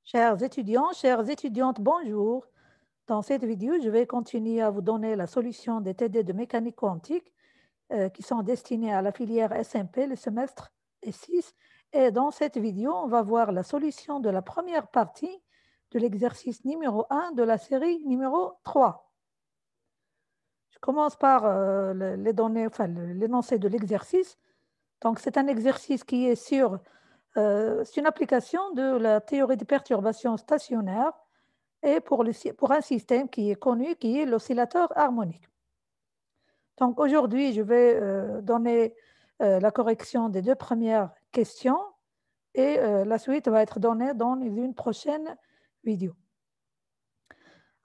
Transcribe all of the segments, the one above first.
Chers étudiants, chères étudiantes, bonjour. Dans cette vidéo, je vais continuer à vous donner la solution des TD de mécanique quantique qui sont destinés à la filière SMP, le semestre S6. Et dans cette vidéo, on va voir la solution de la première partie de l'exercice numéro 1 de la série numéro 3. Je commence par les données, enfin, l'énoncé de l'exercice. Donc, c'est un exercice qui est sur, c'est une application de la théorie des perturbations stationnaires et pour un système qui est connu, qui est l'oscillateur harmonique. Donc aujourd'hui, je vais donner la correction des deux premières questions et la suite va être donnée dans une prochaine vidéo.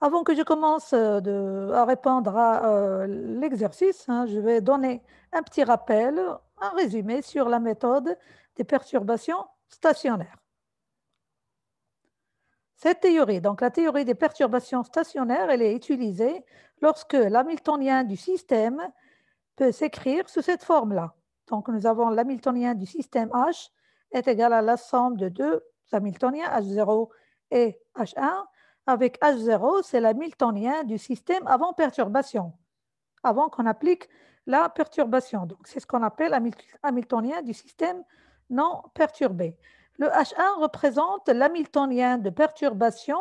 Avant que je commence à répondre à l'exercice, je vais donner un petit rappel, un résumé sur la méthode des perturbations stationnaires. Cette théorie, donc la théorie des perturbations stationnaires, elle est utilisée lorsque l'hamiltonien du système peut s'écrire sous cette forme-là. Donc nous avons l'hamiltonien du système H est égal à la somme de deux hamiltoniens, H0 et H1, avec H0, c'est l'hamiltonien du système avant perturbation, avant qu'on applique la perturbation. Donc c'est ce qu'on appelle hamiltonien du système non perturbé. Le H1 représente l'hamiltonien de perturbation,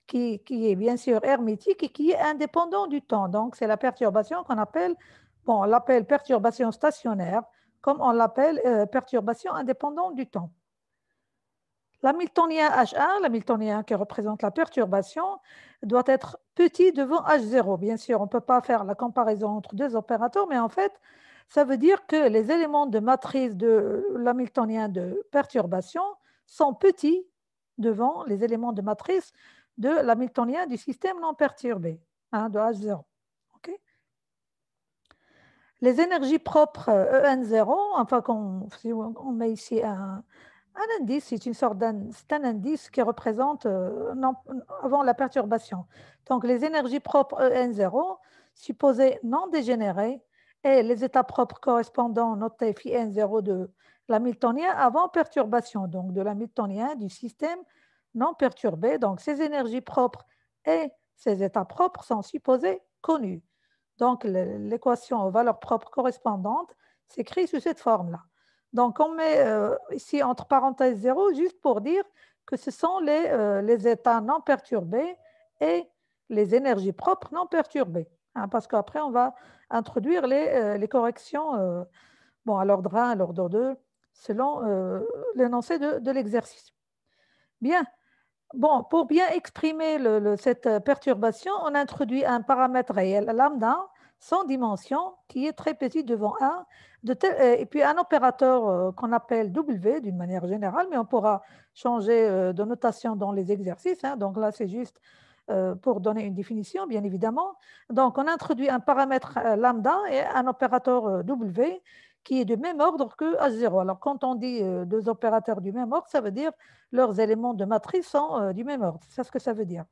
qui est bien sûr hermétique et qui est indépendant du temps. Donc, c'est la perturbation qu'on appelle, bon, on l'appelle perturbation stationnaire, comme on l'appelle perturbation indépendante du temps. L'hamiltonien H1, l'hamiltonien qui représente la perturbation, doit être petit devant H0. Bien sûr, on ne peut pas faire la comparaison entre deux opérateurs, mais en fait, ça veut dire que les éléments de matrice de l'hamiltonien de perturbation sont petits devant les éléments de matrice de l'hamiltonien du système non perturbé, de H0. Okay. Les énergies propres EN0, enfin, si on met ici un indice, c'est une sorte un indice qui représente avant la perturbation. Donc, les énergies propres EN0, supposées non dégénérées, et les états propres correspondants notés phi N0 de l'hamiltonien avant perturbation, donc de l'hamiltonien du système non perturbé. Donc, ces énergies propres et ces états propres sont supposés connus. Donc, l'équation aux valeurs propres correspondantes s'écrit sous cette forme-là. Donc, on met ici entre parenthèses 0, juste pour dire que ce sont les états non perturbés et les énergies propres non perturbées. Parce qu'après, on va introduire les corrections à l'ordre 1, à l'ordre 2, selon l'énoncé de l'exercice. Bien. Bon, pour bien exprimer cette perturbation, on introduit un paramètre réel, lambda, sans dimension, qui est très petit devant 1, et puis un opérateur qu'on appelle W d'une manière générale, mais on pourra changer de notation dans les exercices. Donc là, c'est juste pour donner une définition, bien évidemment. Donc, on introduit un paramètre lambda et un opérateur W qui est de même ordre que H0. Alors, quand on dit deux opérateurs du même ordre, ça veut dire leurs éléments de matrice sont du même ordre. C'est ce que ça veut dire.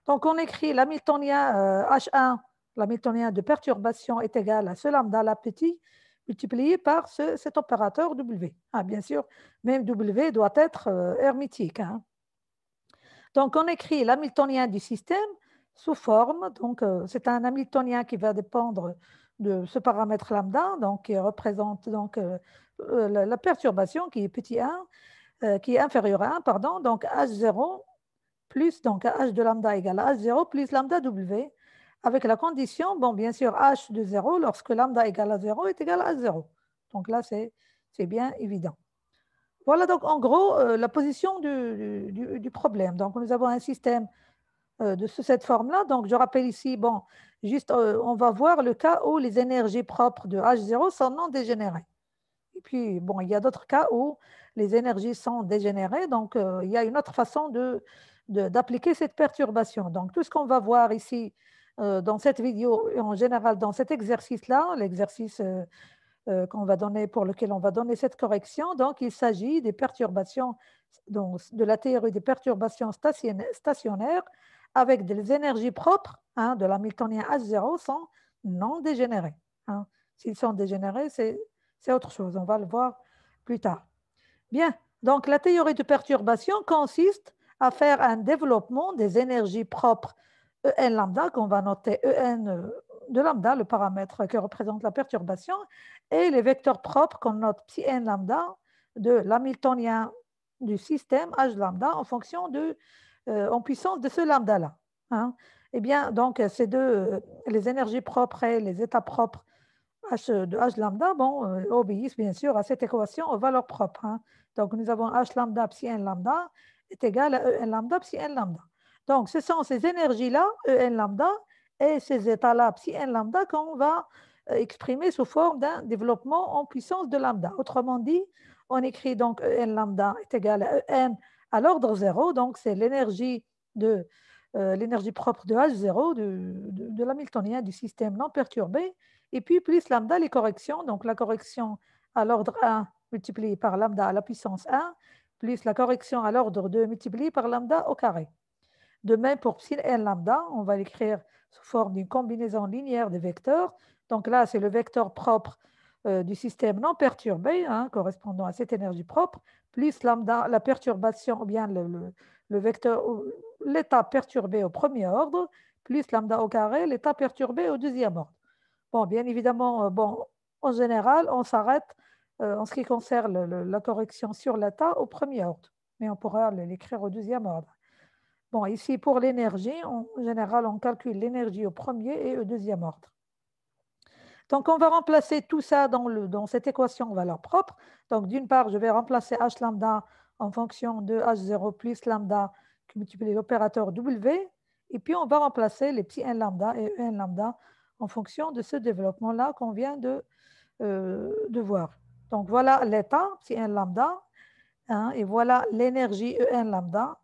Donc, on écrit l'hamiltonien H1, l'hamiltonien de perturbation est égal à ce lambda, la petit, multiplié par cet opérateur W. Bien sûr, même W doit être hermétique. Donc, on écrit l'hamiltonien du système sous forme, donc c'est un hamiltonien qui va dépendre de ce paramètre lambda, donc qui représente donc, la perturbation qui est petit 1, qui est inférieur à 1, pardon, donc H0 plus, donc H de lambda égale à H0 plus lambda W, avec la condition, bon, bien sûr, H de 0, lorsque lambda égale à 0, est égal à H0. Donc là, c'est bien évident. Voilà donc en gros la position du problème. Donc nous avons un système de cette forme-là. Donc je rappelle ici, bon, juste on va voir le cas où les énergies propres de H0 sont non dégénérées. Et puis, bon, il y a d'autres cas où les énergies sont dégénérées. Donc il y a une autre façon d'appliquer cette perturbation. Donc tout ce qu'on va voir ici dans cette vidéo et en général dans cet exercice-là, l'exercice qu'on va donner, pour lequel on va donner cette correction. Donc, il s'agit des perturbations, donc, de la théorie des perturbations stationnaires avec des énergies propres de l'hamiltonien H0 sont non dégénérées. S'ils sont dégénérés, c'est autre chose. On va le voir plus tard. Bien, donc la théorie de perturbation consiste à faire un développement des énergies propres En lambda, qu'on va noter En de lambda, le paramètre qui représente la perturbation, et les vecteurs propres qu'on note psi n lambda de l'hamiltonien du système H lambda en fonction en puissance de ce lambda-là. Hein. Eh bien, donc, ces deux, les énergies propres et les états propres H de H lambda, bon, obéissent bien sûr à cette équation aux valeurs propres. Hein. Donc, nous avons H lambda psi n lambda est égal à En lambda psi n lambda. Donc, ce sont ces énergies-là, En lambda, et ces états-là, psi n lambda, qu'on va exprimer sous forme d'un développement en puissance de lambda. Autrement dit, on écrit donc En lambda est égal à En à l'ordre 0, donc c'est l'énergie l'énergie propre de H0 de l'hamiltonien du système non perturbé, et puis plus lambda les corrections, donc la correction à l'ordre 1 multipliée par lambda à la puissance 1, plus la correction à l'ordre 2 multipliée par lambda au carré. De même pour psi n lambda, on va l'écrire sous forme d'une combinaison linéaire des vecteurs. Donc là, c'est le vecteur propre du système non perturbé, hein, correspondant à cette énergie propre, plus lambda, la perturbation, ou bien le vecteur, l'état perturbé au premier ordre, plus lambda au carré, l'état perturbé au deuxième ordre. Bon, bien évidemment, bon, en général, on s'arrête en ce qui concerne la correction sur l'état au premier ordre, mais on pourra l'écrire au deuxième ordre. Bon, ici, pour l'énergie, en général, on calcule l'énergie au premier et au deuxième ordre. Donc, on va remplacer tout ça dans cette équation valeur propre. Donc, d'une part, je vais remplacer H lambda en fonction de H0 plus lambda qui multiplie l'opérateur W. Et puis, on va remplacer les psi n lambda et En lambda en fonction de ce développement-là qu'on vient de voir. Donc, voilà l'état, psi n lambda, hein, et voilà l'énergie En lambda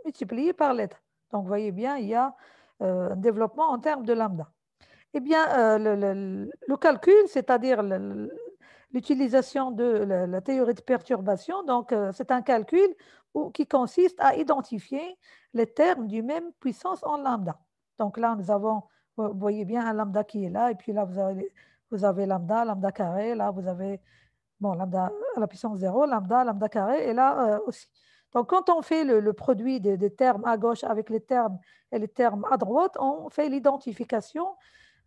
multiplié par l'état. Donc, vous voyez bien, il y a un développement en termes de lambda. Eh bien, le calcul, c'est-à-dire l'utilisation de la théorie de perturbation, donc c'est un calcul qui consiste à identifier les termes du même puissance en lambda. Donc là, vous voyez bien un lambda qui est là, et puis là, vous avez lambda, lambda carré, là, vous avez bon, lambda à la puissance 0, lambda, lambda carré, et là aussi. Donc, quand on fait le produit des termes à gauche avec les termes et les termes à droite, on fait l'identification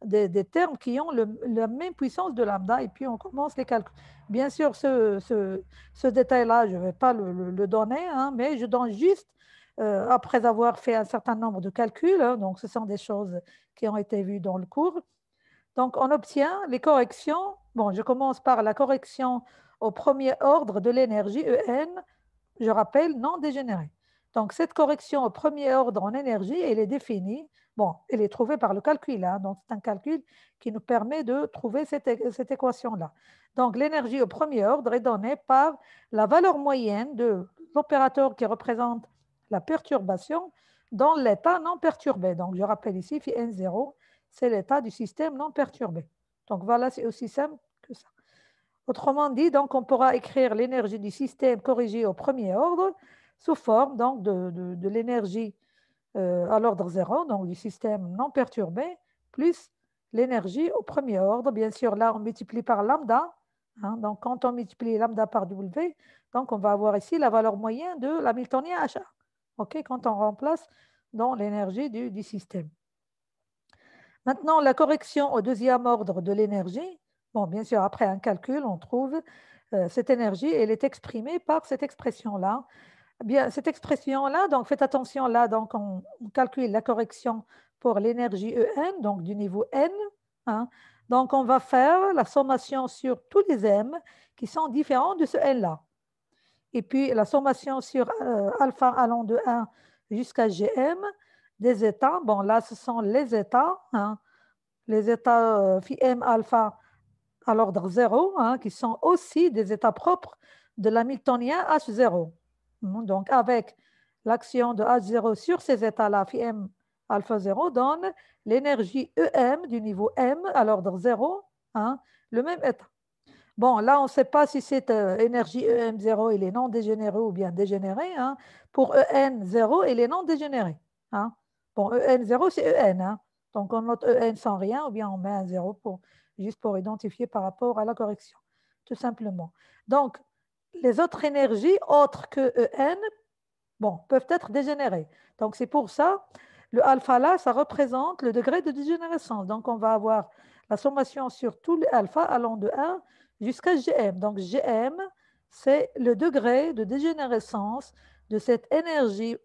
des termes qui ont la même puissance de lambda, et puis on commence les calculs. Bien sûr, ce détail-là, je ne vais pas le donner, hein, mais je donne juste, après avoir fait un certain nombre de calculs, hein, donc ce sont des choses qui ont été vues dans le cours. Donc, on obtient les corrections. Bon, je commence par la correction au premier ordre de l'énergie En, je rappelle, non dégénérée. Donc, cette correction au premier ordre en énergie, elle est définie. Bon, elle est trouvée par le calcul. Hein, donc, c'est un calcul qui nous permet de trouver cette équation-là. Donc, l'énergie au premier ordre est donnée par la valeur moyenne de l'opérateur qui représente la perturbation dans l'état non perturbé. Donc, je rappelle ici, phi N0, c'est l'état du système non perturbé. Donc, voilà, c'est aussi simple que ça. Autrement dit, donc, on pourra écrire l'énergie du système corrigée au premier ordre sous forme donc, de l'énergie à l'ordre 0, donc du système non perturbé, plus l'énergie au premier ordre. Bien sûr, là, on multiplie par lambda. Hein, donc, quand on multiplie lambda par W, donc on va avoir ici la valeur moyenne de l'hamiltonien HA. OK, quand on remplace dans l'énergie du système. Maintenant, la correction au deuxième ordre de l'énergie. Bon, bien sûr, après un calcul, on trouve cette énergie, elle est exprimée par cette expression-là. Bien, cette expression-là, donc faites attention, là, donc on calcule la correction pour l'énergie En, donc du niveau N. Hein. Donc, on va faire la sommation sur tous les M qui sont différents de ce N-là. Et puis, la sommation sur alpha allant de 1 jusqu'à Gm des états. Bon, là, ce sont les états. Hein, les états phi m alpha à l'ordre 0, hein, qui sont aussi des états propres de l'hamiltonien H0. Donc, avec l'action de H0 sur ces états-là, phi m alpha 0 donne l'énergie EM du niveau M à l'ordre 0, hein, le même état. Bon, là, on ne sait pas si cette énergie EM0, il est non dégénéré ou bien dégénéré. Hein. Pour EN0, il est non dégénéré. Hein. Bon, EN0, c'est EN. Hein. Donc, on note EN sans rien ou bien on met un 0 juste pour identifier par rapport à la correction, tout simplement. Donc, les autres énergies autres que EN, bon, peuvent être dégénérés. Donc, c'est pour ça, le alpha là, ça représente le degré de dégénérescence. Donc, on va avoir la sommation sur tous les alpha allant de 1 jusqu'à Gm. Donc, Gm, c'est le degré de dégénérescence de cette énergie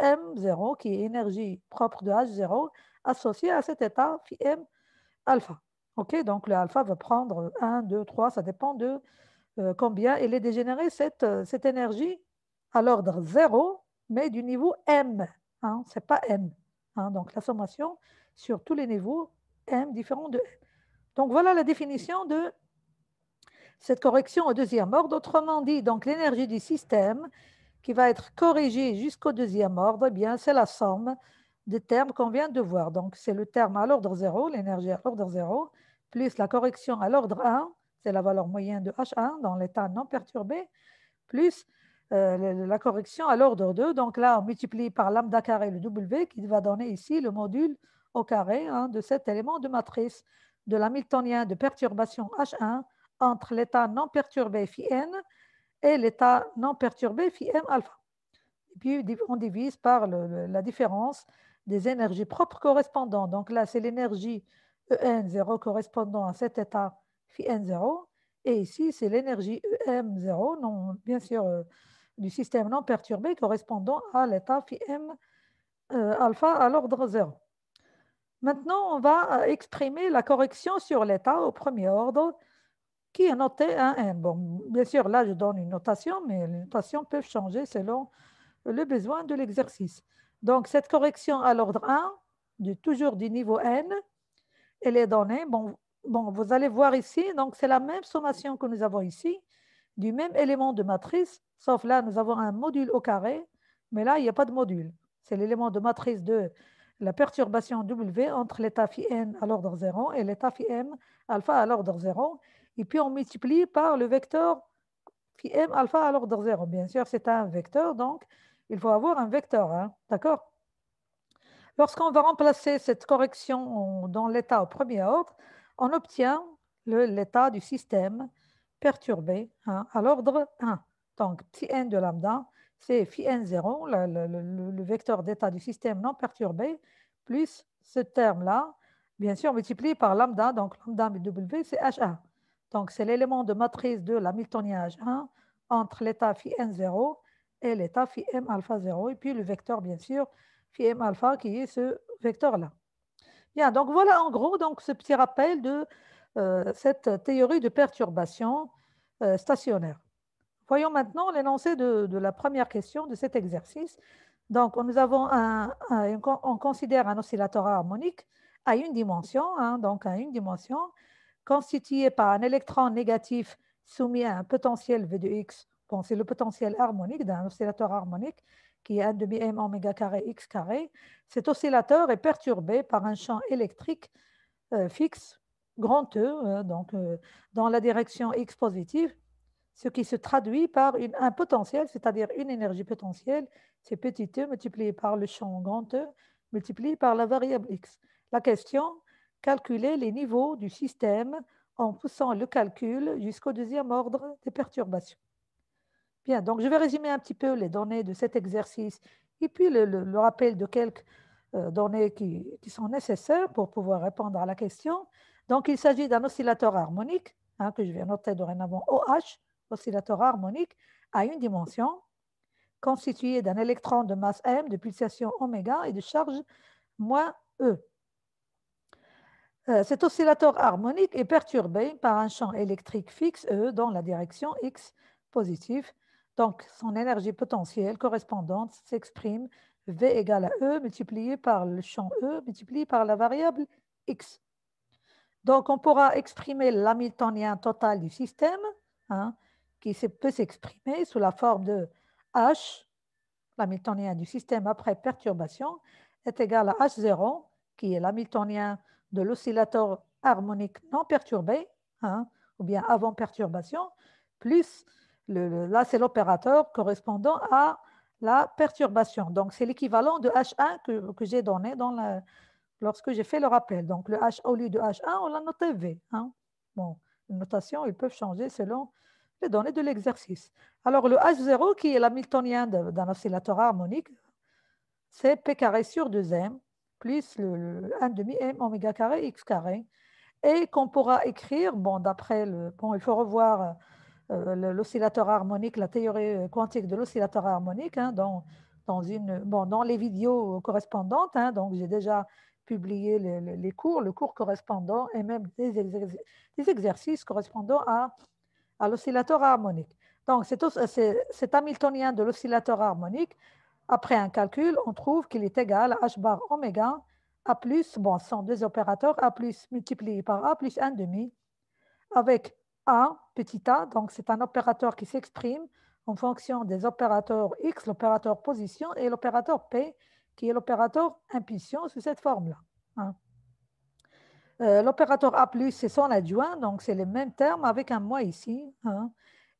EM0, qui est énergie propre de H0, associée à cet état phi m alpha. OK, donc le alpha va prendre 1, 2, 3, ça dépend de combien il est dégénéré, cette énergie à l'ordre 0, mais du niveau M. Hein, ce n'est pas N. Hein, donc la sommation sur tous les niveaux M différents de N. Donc voilà la définition de cette correction au deuxième ordre. Autrement dit, donc l'énergie du système qui va être corrigée jusqu'au deuxième ordre, eh bien, c'est la somme des termes qu'on vient de voir. Donc, c'est le terme à l'ordre 0, l'énergie à l'ordre 0, plus la correction à l'ordre 1, c'est la valeur moyenne de H1 dans l'état non perturbé, plus la correction à l'ordre 2. Donc là, on multiplie par lambda carré le W qui va donner ici le module au carré de cet élément de matrice de l'hamiltonien de perturbation H1 entre l'état non perturbé phi n et l'état non perturbé phi m alpha. Et puis, on divise par la différence des énergies propres correspondantes. Donc là, c'est l'énergie EN0 correspondant à cet état phi n0. Et ici, c'est l'énergie EM0, non, bien sûr, du système non perturbé correspondant à l'état phi m alpha à l'ordre 0. Maintenant, on va exprimer la correction sur l'état au premier ordre qui est noté à n. Bon, bien sûr, là, je donne une notation, mais les notations peuvent changer selon le besoin de l'exercice. Donc, cette correction à l'ordre 1, toujours du niveau n, elle est donnée. Bon, vous allez voir ici, donc c'est la même sommation que nous avons ici, du même élément de matrice, sauf là, nous avons un module au carré, mais là, il n'y a pas de module. C'est l'élément de matrice de la perturbation W entre l'état phi n à l'ordre 0 et l'état phi m alpha à l'ordre 0. Et puis, on multiplie par le vecteur phi m alpha à l'ordre 0. Bien sûr, c'est un vecteur, donc il faut avoir un vecteur. Hein, d'accord? Lorsqu'on va remplacer cette correction dans l'état au premier ordre, on obtient l'état du système perturbé à l'ordre 1. Donc, psi n de lambda, c'est phi n0, le vecteur d'état du système non perturbé, plus ce terme-là, bien sûr, multiplié par lambda. Donc, lambda W, c'est H1. Donc, c'est l'élément de matrice de l'hamiltonien H1 entre l'état phi n0 et l'état phi m alpha 0. Et puis, le vecteur, bien sûr, phi m alpha, qui est ce vecteur-là. Bien, donc voilà en gros donc, ce petit rappel de cette théorie de perturbation stationnaire. Voyons maintenant l'énoncé de la première question de cet exercice. Donc, nous avons on considère un oscillateur harmonique à une dimension, donc à une dimension, constitué par un électron négatif soumis à un potentiel V de x. Bon, c'est le potentiel harmonique d'un oscillateur harmonique qui est 1 demi m oméga carré x carré. Cet oscillateur est perturbé par un champ électrique fixe, grand E, dans la direction x positive, ce qui se traduit par un potentiel, c'est-à-dire une énergie potentielle, c'est petit e multiplié par le champ grand E, multiplié par la variable x. La question, calculer les niveaux du système en poussant le calcul jusqu'au deuxième ordre des perturbations. Bien, donc je vais résumer un petit peu les données de cet exercice et puis le rappel de quelques données qui sont nécessaires pour pouvoir répondre à la question. Donc, il s'agit d'un oscillateur harmonique, que je vais noter dorénavant OH, oscillateur harmonique, à une dimension, constitué d'un électron de masse m, de pulsation oméga et de charge moins E. Cet oscillateur harmonique est perturbé par un champ électrique fixe E dans la direction x positive. Donc, son énergie potentielle correspondante s'exprime V égale à E multiplié par le champ E multiplié par la variable x. Donc, on pourra exprimer l'hamiltonien total du système, qui peut s'exprimer sous la forme de H, l'hamiltonien du système après perturbation, est égal à H0, qui est l'hamiltonien de l'oscillateur harmonique non perturbé, ou bien avant perturbation, plus, là c'est l'opérateur correspondant à la perturbation. Donc c'est l'équivalent de H1 que j'ai donné lorsque j'ai fait le rappel. Donc le H au lieu de H1, on l'a noté V. Bon, les notations, ils peuvent changer selon les données de l'exercice. Alors, le H0, qui est l'hamiltonien d'un oscillateur harmonique, c'est P carré sur 2M plus le 1 demi M oméga carré X carré, et qu'on pourra écrire, bon, d'après le... Bon, il faut revoir l'oscillateur harmonique, la théorie quantique de l'oscillateur harmonique, hein, dans les vidéos correspondantes. Hein, donc, j'ai déjà publié les cours, le cours correspondant et même des exercices correspondant à l'oscillateur harmonique. Donc, cet hamiltonien de l'oscillateur harmonique, après un calcul, on trouve qu'il est égal à h bar oméga A plus, bon, ce sont deux opérateurs, A plus multiplié par A plus 1 demi, avec A, petit a, donc c'est un opérateur qui s'exprime en fonction des opérateurs X, l'opérateur position, et l'opérateur P, qui est l'opérateur impulsion sous cette forme-là. Hein. L'opérateur A+, c'est son adjoint, donc c'est le même terme avec un moins ici. Hein.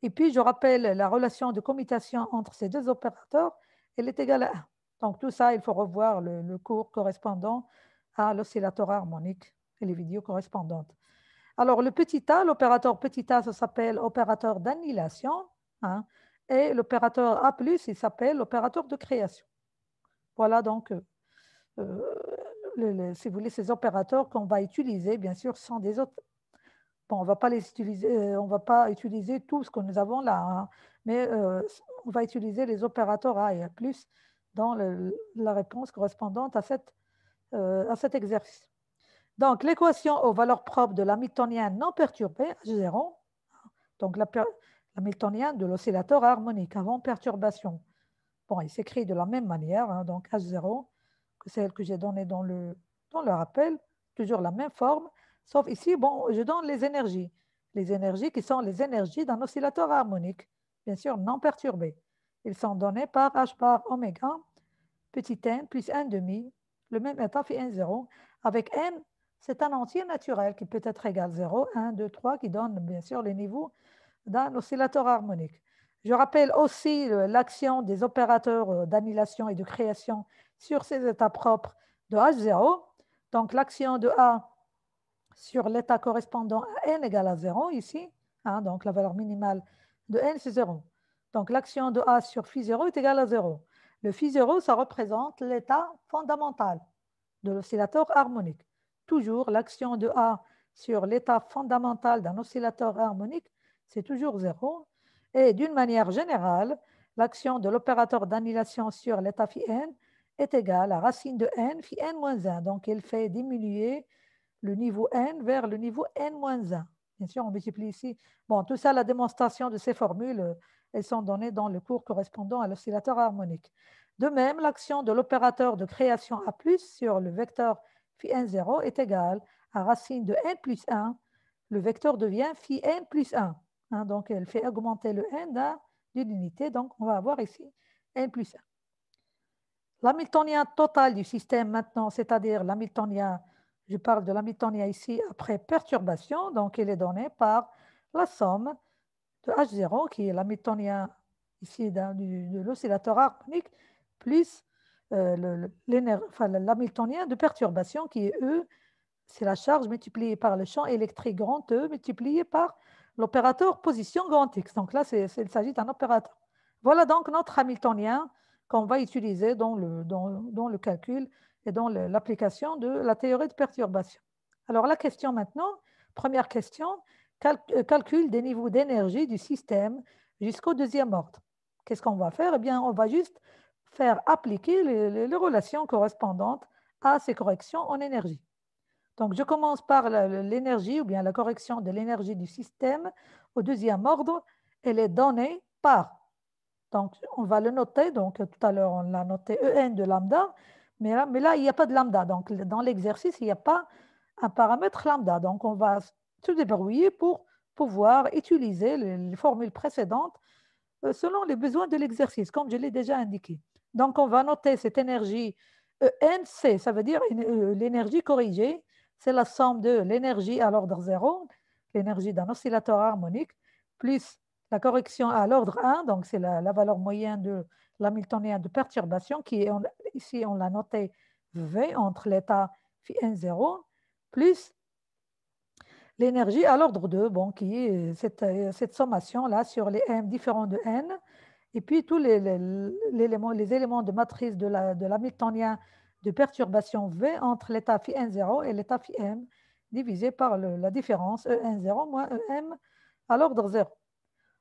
Et puis, je rappelle la relation de commutation entre ces deux opérateurs, elle est égale à 1. Donc, tout ça, il faut revoir le cours correspondant à l'oscillateur harmonique et les vidéos correspondantes. Alors, le petit a, l'opérateur petit a, ça s'appelle opérateur d'annihilation. Hein, et l'opérateur A+, il s'appelle l'opérateur de création. Voilà donc, si vous voulez, ces opérateurs qu'on va utiliser, bien sûr, sont des autres. Bon, on va pas les utiliser, on va pas utiliser tout ce que nous avons là, hein, mais on va utiliser les opérateurs A et A+, dans la réponse correspondante à cet exercice. Donc, l'équation aux valeurs propres de l'hamiltonien non perturbé, H0, donc l'hamiltonien de l'oscillateur harmonique avant perturbation. Bon, il s'écrit de la même manière, hein, donc H0, que celle que j'ai donnée dans le rappel, toujours la même forme, sauf ici, bon, je donne les énergies qui sont les énergies d'un oscillateur harmonique, bien sûr non perturbé. Ils sont donnés par H bar oméga, petit n plus 1 demi, le même état phi n 0, avec n, c'est un entier naturel qui peut être égal 0, 1, 2, 3, qui donne bien sûr les niveaux d'un oscillateur harmonique. Je rappelle aussi l'action des opérateurs d'annihilation et de création sur ces états propres de H0. Donc, l'action de A sur l'état correspondant à n égale à 0 ici, hein, donc la valeur minimale de n, c'est 0. Donc, l'action de A sur phi 0 est égale à 0. Le phi 0, ça représente l'état fondamental de l'oscillateur harmonique. Toujours, l'action de A sur l'état fondamental d'un oscillateur harmonique, c'est toujours 0. Et d'une manière générale, l'action de l'opérateur d'annihilation sur l'état phi n est égale à racine de n phi n moins 1. Donc, il fait diminuer le niveau n vers le niveau n-1. Bien sûr, on multiplie ici. Bon, tout ça, la démonstration de ces formules, elles sont données dans le cours correspondant à l'oscillateur harmonique. De même, l'action de l'opérateur de création A+, sur le vecteur phi n0 est égale à racine de n plus 1. Le vecteur devient phi n plus 1. Hein, donc, elle fait augmenter le n d'une unité. Donc, on va avoir ici n plus 1. L'hamiltonien total du système maintenant, c'est-à-dire l'hamiltonien, je parle de l'hamiltonien ici après perturbation, donc il est donné par la somme de H0, qui est l'hamiltonien ici de l'oscillateur harmonique, plus l'hamiltonien de perturbation, qui est E, c'est la charge multipliée par le champ électrique grand E, multiplié par l'opérateur position grand X. Donc là, il s'agit d'un opérateur. Voilà donc notre hamiltonien qu'on va utiliser dans le calcul et dans l'application de la théorie de perturbation. Alors la question maintenant, première question, calcul des niveaux d'énergie du système jusqu'au deuxième ordre. Qu'est-ce qu'on va faire? Eh bien, on va juste faire appliquer les relations correspondantes à ces corrections en énergie. Donc, je commence par l'énergie ou bien la correction de l'énergie du système au deuxième ordre. Elle est donnée par, donc on va le noter, donc tout à l'heure on l'a noté En de lambda, mais là il n'y a pas de lambda. Donc, dans l'exercice, il n'y a pas un paramètre lambda. Donc, on va se débrouiller pour pouvoir utiliser les formules précédentes selon les besoins de l'exercice, comme je l'ai déjà indiqué. Donc, on va noter cette énergie ENC, ça veut dire l'énergie corrigée. C'est la somme de l'énergie à l'ordre 0, l'énergie d'un oscillateur harmonique, plus la correction à l'ordre 1, donc c'est la valeur moyenne de l'hamiltonien de perturbation, qui est, ici on l'a noté V entre l'état phi n0, plus l'énergie à l'ordre 2, bon, qui est cette sommation-là sur les m différents de n, et puis tous les éléments de matrice de l'hamiltonien de perturbation V entre l'état phi n0 et l'état phi m, divisé par la différence E n0 moins EM à l'ordre 0.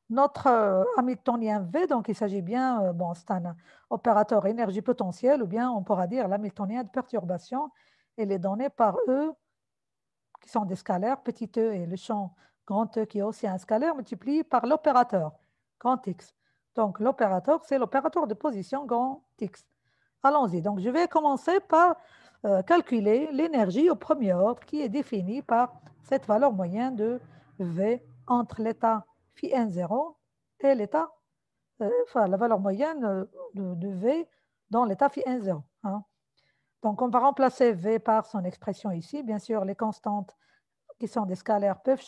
Notre hamiltonien V, donc il s'agit bien, bon, c'est un opérateur énergie potentielle, ou bien on pourra dire l'hamiltonien de perturbation, et les données par E, qui sont des scalaires, petit e, et le champ grand E, qui est aussi un scalaire, multiplié par l'opérateur, grand X. Donc l'opérateur, c'est l'opérateur de position grand X. Allons-y. Donc je vais commencer par calculer l'énergie au premier ordre, qui est définie par cette valeur moyenne de V entre l'état phi n0 et l'état, enfin la valeur moyenne de V dans l'état phi n0. Hein. Donc on va remplacer V par son expression ici. Bien sûr, les constantes qui sont des scalaires peuvent,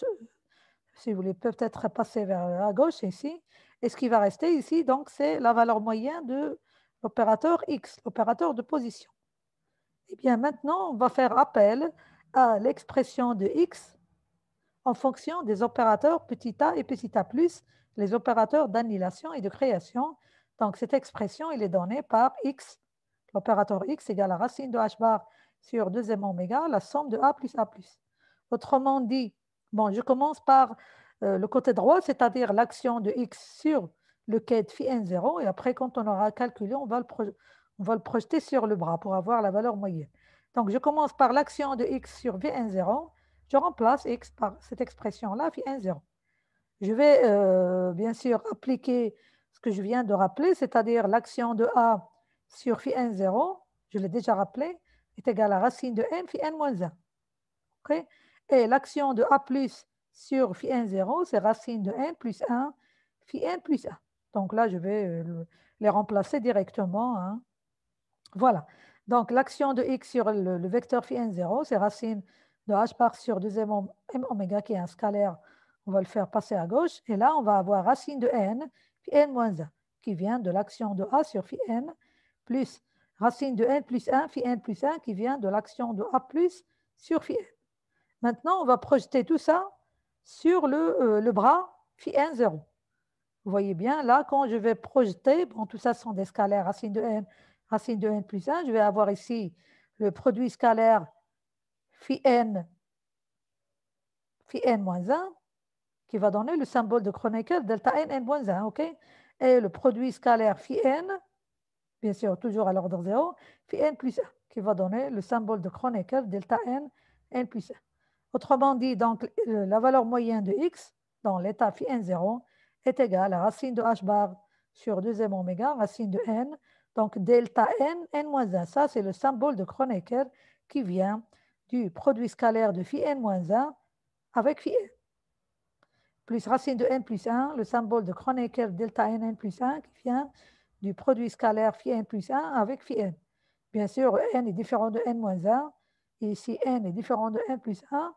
si vous voulez, peuvent être passées vers à gauche ici. Et ce qui va rester ici, donc, c'est la valeur moyenne de l'opérateur X, l'opérateur de position. Et bien maintenant, on va faire appel à l'expression de X en fonction des opérateurs petit a et petit a plus, les opérateurs d'annihilation et de création. Donc cette expression, elle est donnée par X, l'opérateur X égale la racine de H bar sur 2m oméga, la somme de A plus A plus. Autrement dit, bon, je commence par le côté droit, c'est-à-dire l'action de X sur le quai de phi n0, et après, quand on aura calculé, on va le projeter sur le bras pour avoir la valeur moyenne. Donc, je commence par l'action de X sur phi n0, je remplace X par cette expression-là, phi n0. Je vais bien sûr appliquer ce que je viens de rappeler, c'est-à-dire l'action de A sur phi n0, je l'ai déjà rappelé, est égale à racine de n phi n moins 1. Okay? Et l'action de A plus sur phi n0, c'est racine de n plus 1 phi n plus 1. Donc là, je vais les remplacer directement. Hein. Voilà. Donc l'action de x sur le vecteur phi n0, c'est racine de h bar sur 2m oméga qui est un scalaire. On va le faire passer à gauche. Et là, on va avoir racine de n phi n moins 1 qui vient de l'action de a sur phi n plus racine de n plus 1 phi n plus 1 qui vient de l'action de a plus sur phi n. Maintenant, on va projeter tout ça sur le bras phi n0. Vous voyez bien, là, quand je vais projeter, bon, tout ça sont des scalaires, racine de n plus 1, je vais avoir ici le produit scalaire phi n moins 1, qui va donner le symbole de Kronecker, delta n moins 1, OK? Et le produit scalaire phi n, bien sûr, toujours à l'ordre 0, phi n plus 1, qui va donner le symbole de Kronecker, delta n plus 1. Autrement dit, donc, la valeur moyenne de x dans l'état phi n0 est égale à racine de h bar sur 2m oméga, racine de n, donc delta n moins 1. Ça, c'est le symbole de Kronecker qui vient du produit scalaire de phi n moins 1 avec phi n. Plus racine de n plus 1, le symbole de Kronecker delta n plus 1 qui vient du produit scalaire phi n plus 1 avec phi n. Bien sûr, n est différent de n moins 1, et ici n est différent de n plus 1,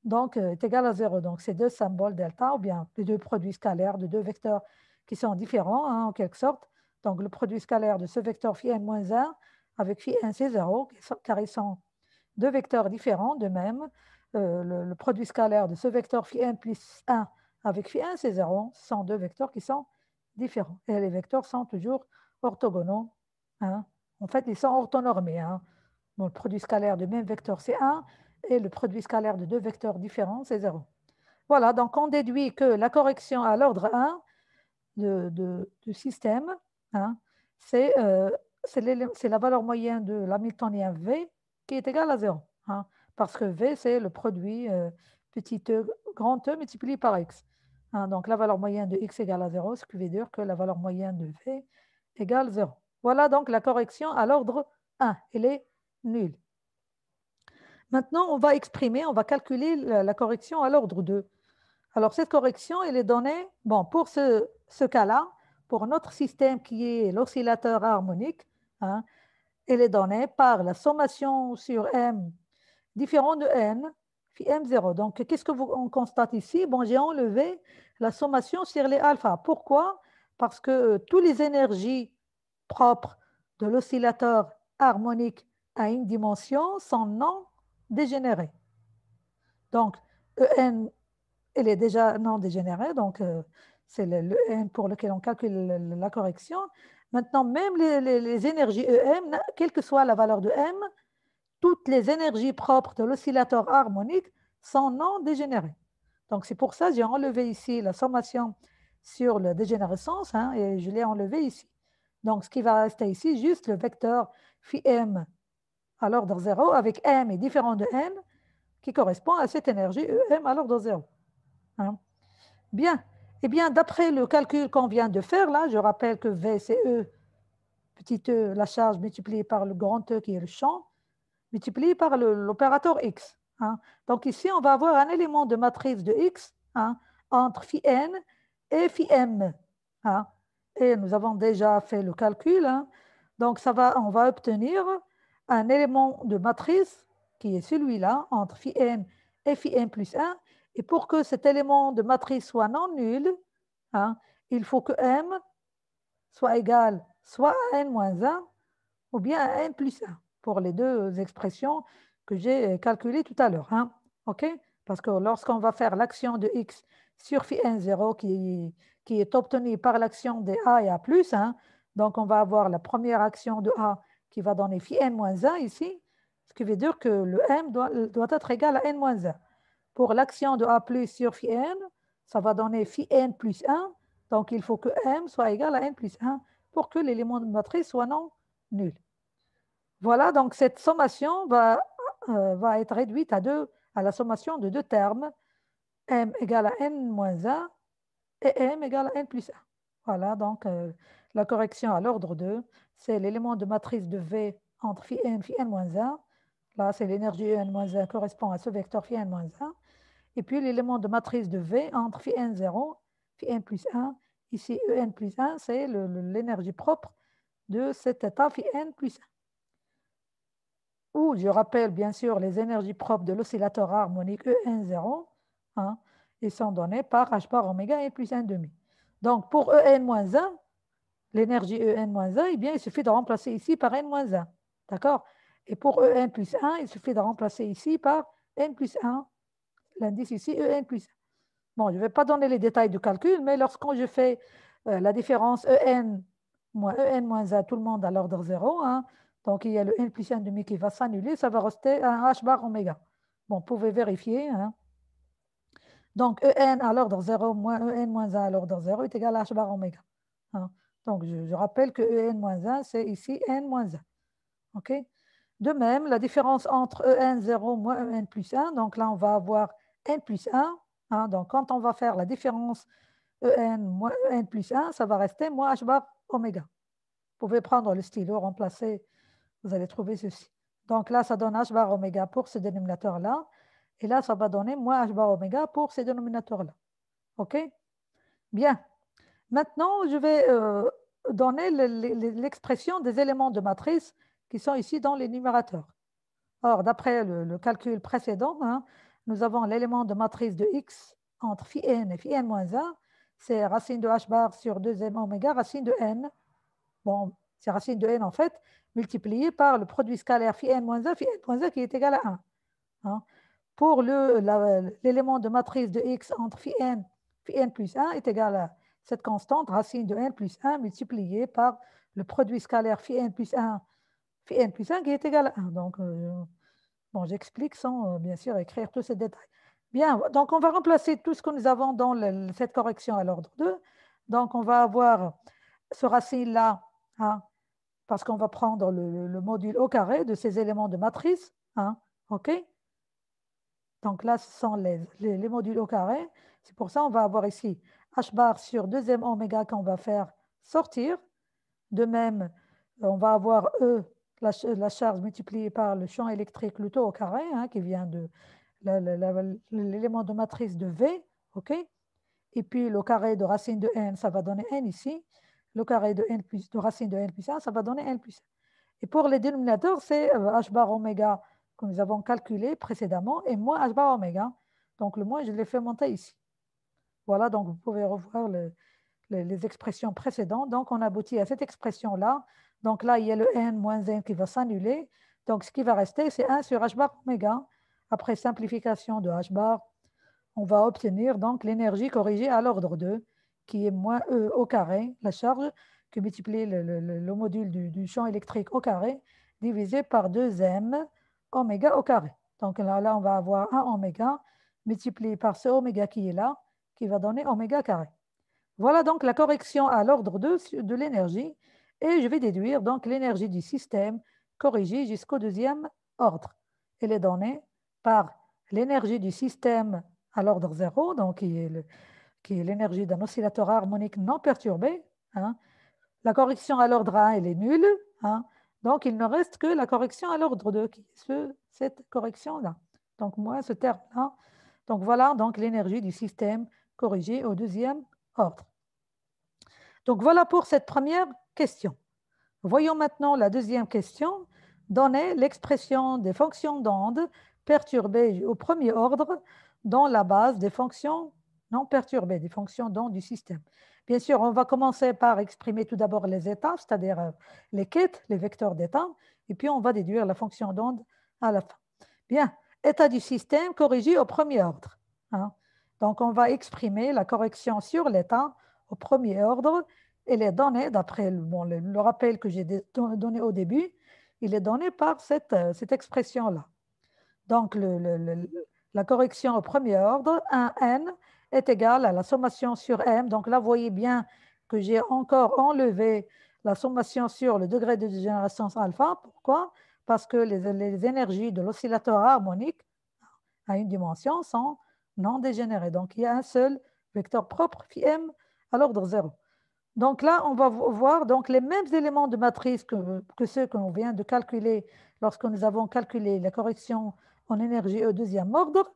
donc est égal à 0. Donc, ces deux symboles delta, ou bien les deux produits scalaires de deux vecteurs qui sont différents, hein, en quelque sorte. Donc, le produit scalaire de ce vecteur phi n moins 1 avec phi n, c'est 0, car ils sont deux vecteurs différents. De même, le produit scalaire de ce vecteur phi n plus 1 avec phi 1, c'est 0. Ce sont deux vecteurs qui sont différents. Et les vecteurs sont toujours orthogonaux. Hein. En fait, ils sont orthonormés. Hein. Bon, le produit scalaire du même vecteur, c'est 1, et le produit scalaire de deux vecteurs différents, c'est 0. Voilà, donc on déduit que la correction à l'ordre 1 du système, hein, c'est la valeur moyenne de l'hamiltonien V qui est égale à 0. Hein, parce que V, c'est le produit petit e, grand E multiplié par x. Hein, donc la valeur moyenne de x égale à 0, ce qui veut dire que la valeur moyenne de V égale 0. Voilà donc la correction à l'ordre 1. Elle est nulle. Maintenant, on va exprimer, on va calculer la correction à l'ordre 2. Alors, cette correction, elle est donnée, bon, pour ce cas-là, pour notre système qui est l'oscillateur harmonique, hein, elle est donnée par la sommation sur m différent de n, phi m0. Donc, qu'est-ce qu'on constate ici? Bon, j'ai enlevé la sommation sur les alphas. Pourquoi? Parce que toutes les énergies propres de l'oscillateur harmonique à une dimension sont non dégénérées. Donc, En, il est déjà non dégénéré, donc c'est le n pour lequel on calcule la correction. Maintenant, même les énergies EM, quelle que soit la valeur de M, toutes les énergies propres de l'oscillateur harmonique sont non dégénérées. Donc, c'est pour ça que j'ai enlevé ici la sommation sur la dégénérescence, hein, et je l'ai enlevé ici. Donc, ce qui va rester ici, juste le vecteur phi m à l'ordre 0 avec m est différent de n qui correspond à cette énergie EM à l'ordre 0. Hein. Bien. Eh bien, d'après le calcul qu'on vient de faire, là, je rappelle que V, c'est E, petit e, la charge multipliée par le grand E qui est le champ, multiplié par l'opérateur X. Hein. Donc ici, on va avoir un élément de matrice de X, hein, entre phi n et phi m. Hein. Et nous avons déjà fait le calcul. Hein. Donc on va obtenir un élément de matrice qui est celui-là, entre phi n et phi m plus 1. Et pour que cet élément de matrice soit non nul, hein, il faut que m soit égal soit à n moins 1 ou bien à n plus 1 pour les deux expressions que j'ai calculées tout à l'heure. Hein. OK? Parce que lorsqu'on va faire l'action de x sur phi n0 qui est obtenue par l'action des a et a plus, hein, donc on va avoir la première action de a qui va donner phi n moins 1 ici, ce qui veut dire que le m doit être égal à n moins 1. Pour l'action de a plus sur phi n, ça va donner phi n plus 1, donc il faut que m soit égal à n plus 1 pour que l'élément de matrice soit non nul. Voilà, donc cette sommation va être réduite à la sommation de deux termes, m égale à n-1 et m égale à n plus 1. Voilà, donc la correction à l'ordre 2, c'est l'élément de matrice de V entre phi n-1. Là, c'est l'énergie en-1 correspond à ce vecteur phi n-1. Et puis l'élément de matrice de V entre phi n0, phi n plus 1. Ici, en plus 1, c'est l'énergie propre de cet état phi n plus 1. Ou je rappelle bien sûr les énergies propres de l'oscillateur harmonique En0, hein, ils sont données par h bar oméga n plus 1 demi. Donc pour En-1, l'énergie En-1, eh bien, il suffit de remplacer ici par N-1. D'accord? Et pour En plus 1, il suffit de remplacer ici par N plus 1. L'indice ici, En plus 1. Bon, je ne vais pas donner les détails du calcul, mais lorsque je fais la différence En moins En-1, tout le monde à l'ordre 0, hein, donc il y a le n plus 1 demi qui va s'annuler, ça va rester un h bar oméga. Bon, vous pouvez vérifier. Hein. Donc En à l'ordre 0 moins En moins 1 à l'ordre 0 est égal à h bar oméga. Hein. Donc je rappelle que En moins 1, c'est ici n moins 1. OK? De même, la différence entre En0 moins En plus 1, donc là on va avoir n plus 1. Hein, donc quand on va faire la différence En moins En plus 1, ça va rester moins h bar oméga. Vous pouvez prendre le stylo, remplacer, vous allez trouver ceci. Donc là, ça donne h bar oméga pour ce dénominateur-là. Et là, ça va donner moins h bar oméga pour ces dénominateurs-là. OK? Bien. Maintenant, je vais donner l'expression des éléments de matrice qui sont ici dans les numérateurs. Or, d'après le calcul précédent, hein, nous avons l'élément de matrice de x entre phi n et phi n moins 1. C'est racine de h bar sur 2m oméga, racine de n. Bon, c'est racine de n en fait, multiplié par le produit scalaire phi n moins 1, phi n moins 1 qui est égal à 1. Hein. Pour l'élément de matrice de x entre phi n plus 1 est égal à cette constante, racine de n plus 1 multiplié par le produit scalaire phi n plus 1, qui est égal à 1. Donc, bon, j'explique sans, bien sûr, écrire tous ces détails. Bien, donc on va remplacer tout ce que nous avons dans cette correction à l'ordre 2. Donc, on va avoir ce racine-là, hein, parce qu'on va prendre le module au carré de ces éléments de matrice. Hein, OK? Donc là, ce sont les modules au carré. C'est pour ça qu'on va avoir ici h bar sur 2m oméga qu'on va faire sortir. De même, on va avoir E, la charge multipliée par le champ électrique, le taux au carré, hein, qui vient de l'élément de matrice de V. OK? Et puis le carré de racine de n, ça va donner n ici. Le carré de racine de n plus 1, ça va donner n plus 1. Et pour les dénominateurs, c'est h bar oméga que nous avons calculé précédemment et moins h bar oméga. Donc le moins, je l'ai fait monter ici. Voilà, donc vous pouvez revoir les expressions précédentes. Donc on aboutit à cette expression-là. Donc là, il y a le n moins n qui va s'annuler. Donc ce qui va rester, c'est 1 sur h bar oméga. Après simplification de h bar, on va obtenir donc l'énergie corrigée à l'ordre 2, qui est moins E au carré, la charge, que multiplier le module du champ électrique au carré, divisé par 2m oméga au carré. Donc là, on va avoir un oméga multiplié par ce oméga qui est là, qui va donner oméga carré. Voilà donc la correction à l'ordre 2 de l'énergie. Et je vais déduire donc l'énergie du système corrigée jusqu'au deuxième ordre. Elle est donnée par l'énergie du système à l'ordre 0, donc qui est l'énergie d'un oscillateur harmonique non perturbé. Hein. La correction à l'ordre 1, elle est nulle. Hein. Donc, il ne reste que la correction à l'ordre 2, qui est cette correction-là. Donc, moins ce terme-là. Donc, voilà donc l'énergie du système corrigé au deuxième ordre. Donc, voilà pour cette première question. Voyons maintenant la deuxième question. Donnez l'expression des fonctions d'onde perturbées au premier ordre dans la base des fonctions non perturbées, des fonctions d'onde du système. Bien sûr, on va commencer par exprimer tout d'abord les états, c'est-à-dire les quêtes, les vecteurs d'état, et puis on va déduire la fonction d'onde à la fin. Bien, état du système corrigé au premier ordre. Hein. Donc, on va exprimer la correction sur l'état au premier ordre. Elle est donnée, d'après le rappel que j'ai donné au début, il est donné par cette expression-là. Donc, la correction au premier ordre, 1n, est égale à la sommation sur m. Donc là, vous voyez bien que j'ai encore enlevé la sommation sur le degré de dégénération alpha. Pourquoi? Parce que les énergies de l'oscillateur harmonique à une dimension sont non dégénérées. Donc, il y a un seul vecteur propre, phi m, à l'ordre 0. Donc là, on va voir donc, les mêmes éléments de matrice que ceux qu'on vient de calculer lorsque nous avons calculé la correction en énergie au deuxième ordre.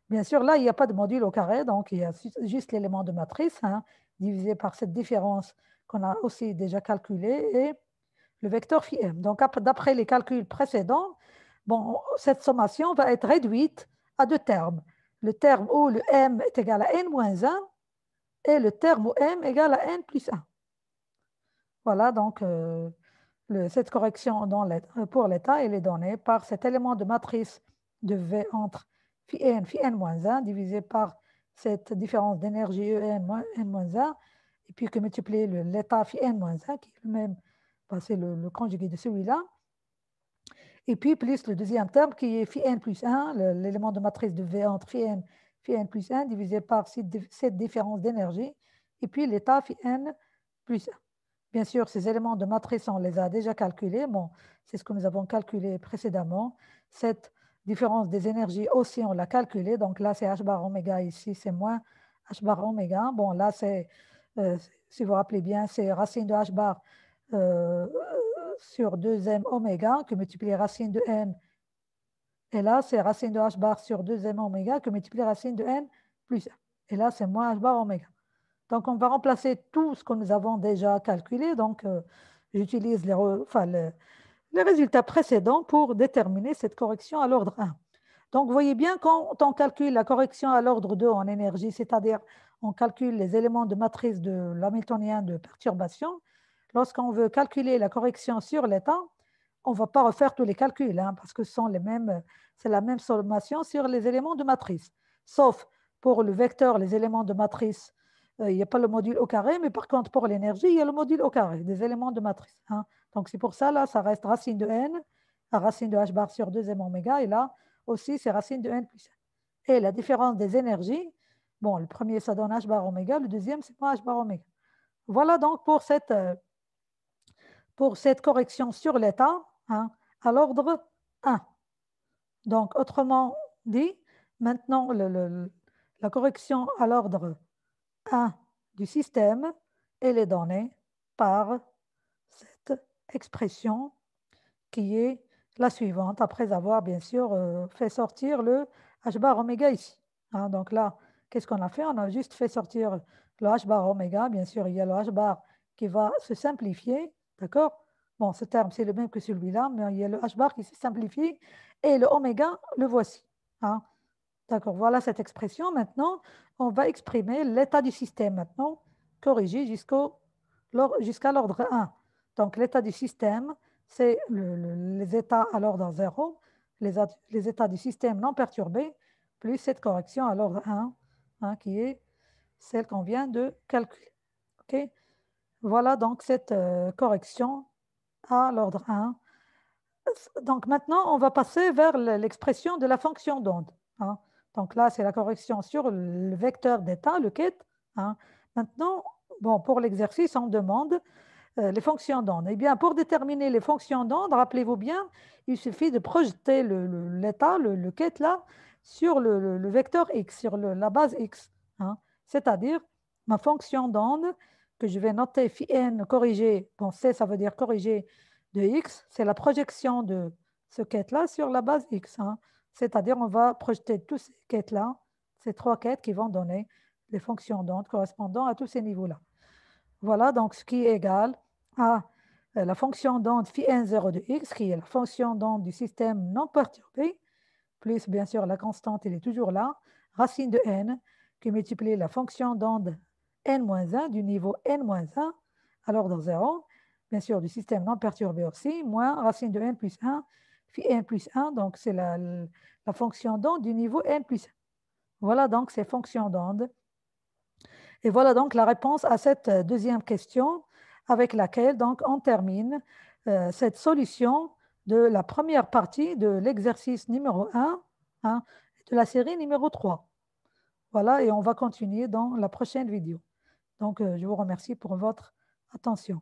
Bien sûr, là, il n'y a pas de module au carré, donc il y a juste l'élément de matrice hein, divisé par cette différence qu'on a aussi déjà calculée et le vecteur phi m. Donc, d'après les calculs précédents, bon, cette sommation va être réduite à deux termes. Le terme où le m est égal à n-1 et le terme où m est égal à n plus 1. Voilà, donc cette correction pour l'état, elle est donnée par cet élément de matrice de V entre phi n-1 divisé par cette différence d'énergie En-n-1 et puis que multiplier l'état phi n-1 qui est le même, c'est le conjugué de celui-là. Et puis plus le deuxième terme qui est phi n plus 1, l'élément de matrice de V entre phi n plus 1 divisé par cette différence d'énergie et puis l'état phi n plus 1. Bien sûr, ces éléments de matrice, on les a déjà calculés. Bon, c'est ce que nous avons calculé précédemment. Cette différence des énergies aussi, on l'a calculée. Donc là, c'est h bar oméga. Ici, c'est moins h bar oméga. Bon, là, si vous vous rappelez bien, c'est racine de h bar sur 2m oméga que multiplie racine de n. Et là, c'est racine de h bar sur 2m oméga que multiplie racine de n plus 1. Et là, c'est moins h bar oméga. Donc, on va remplacer tout ce que nous avons déjà calculé. Donc, j'utilise les résultats précédents pour déterminer cette correction à l'ordre 1. Donc, vous voyez bien, quand on calcule la correction à l'ordre 2 en énergie, c'est-à-dire on calcule les éléments de matrice de l'hamiltonien de perturbation, lorsqu'on veut calculer la correction sur l'état, on ne va pas refaire tous les calculs, hein, parce que c'est la même sommation sur les éléments de matrice. Sauf pour le vecteur, les éléments de matrice, il n'y a pas le module au carré, mais par contre, pour l'énergie, il y a le module au carré des éléments de matrice. Hein. Donc, c'est pour ça, là, ça reste racine de n, à racine de h bar sur 2m oméga, et là aussi, c'est racine de n plus 1. Et la différence des énergies, bon, le premier, ça donne h bar oméga, le deuxième, c'est pas h bar oméga. Voilà donc pour cette correction sur l'état hein, à l'ordre 1. Donc, autrement dit, maintenant, la correction à l'ordre 1 du système, elle est donnée par cette expression qui est la suivante, après avoir bien sûr fait sortir le h bar oméga ici. Hein, donc là, qu'est-ce qu'on a fait? On a juste fait sortir le h bar oméga. Bien sûr, il y a le h bar qui va se simplifier, d'accord? Bon, ce terme, c'est le même que celui-là, mais il y a le h bar qui se simplifie et le oméga, le voici. Hein. D'accord, voilà cette expression. Maintenant, on va exprimer l'état du système maintenant, corrigé jusqu'à l'ordre 1. Donc, l'état du système, c'est les états à l'ordre 0, les états du système non perturbés, plus cette correction à l'ordre 1 hein, qui est celle qu'on vient de calculer. OK? Voilà donc cette correction à l'ordre 1. Donc maintenant, on va passer vers l'expression de la fonction d'onde, hein. Donc là, c'est la correction sur le vecteur d'état, le ket, hein. Maintenant, bon, pour l'exercice, on demande les fonctions d'onde. Eh bien, pour déterminer les fonctions d'onde, rappelez-vous bien, il suffit de projeter l'état, le ket là, sur le vecteur x, sur la base x, hein. C'est-à-dire, ma fonction d'onde, que je vais noter phi n corrigé, bon, c, ça veut dire corrigé de x, c'est la projection de ce ket-là sur la base x, hein. C'est-à-dire, on va projeter tous ces quêtes-là, ces trois quêtes qui vont donner les fonctions d'onde correspondant à tous ces niveaux-là. Voilà donc ce qui est égal à la fonction d'onde phi n0 de x, qui est la fonction d'onde du système non perturbé, plus bien sûr la constante, elle est toujours là, racine de n, qui multiplie la fonction d'onde n-1 du niveau n-1 à l'ordre 0, bien sûr du système non perturbé aussi, moins racine de n plus 1, phi n plus 1, donc c'est la fonction d'onde du niveau n plus 1. Voilà donc ces fonctions d'onde. Et voilà donc la réponse à cette deuxième question avec laquelle donc on termine cette solution de la première partie de l'exercice numéro 1, hein, de la série numéro 3. Voilà, et on va continuer dans la prochaine vidéo. Donc, je vous remercie pour votre attention.